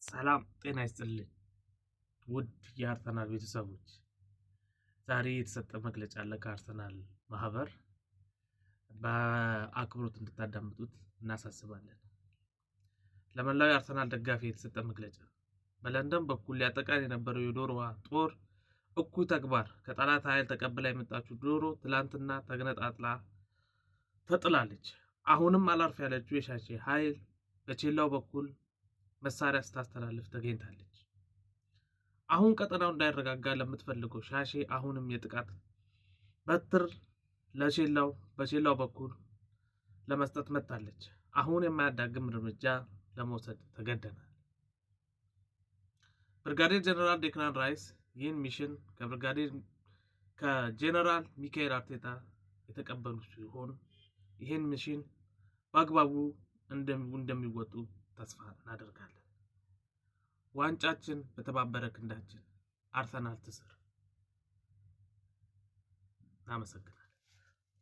ሰላም ጤና ይስጥልኝ ውድ የአርሰናል ቤተሰቦች፣ ዛሬ የተሰጠ መግለጫ አለ ከአርሰናል ማህበር። በአክብሮት እንድታዳምጡት እናሳስባለን። ለመላው የአርሰናል ደጋፊ የተሰጠ መግለጫ። በለንደን በኩል ሊያጠቃን የነበረው የዶሮዋ ጦር እኩይ ተግባር ከጠላት ኃይል ተቀብላ የመጣችው ዶሮ ትላንትና ተገነጣጥላ ተጥላለች። አሁንም አላርፍ ያለችው የሻሼ ኃይል በቼላው በኩል መሳሪያ ስታስተላልፍ ተገኝታለች። አሁን ቀጠናው እንዳይረጋጋ ለምትፈልገው ሻሼ አሁንም የጥቃት በትር በቼላው በኩል ለመስጠት መጥታለች። አሁን የማያዳግም እርምጃ ለመውሰድ ተገደናል። ብርጋዴር ጀነራል ዴክላን ራይስ ይህን ሚሽን ከጀነራል ሚካኤል አርቴታ የተቀበሉ ሲሆን ይህን ሚሽን በአግባቡ እንደሚወጡ ተስፋ እናደርጋለን። ዋንጫችን በተባበረ ክንዳችን። አርሰናል ትስር። እናመሰግናለን።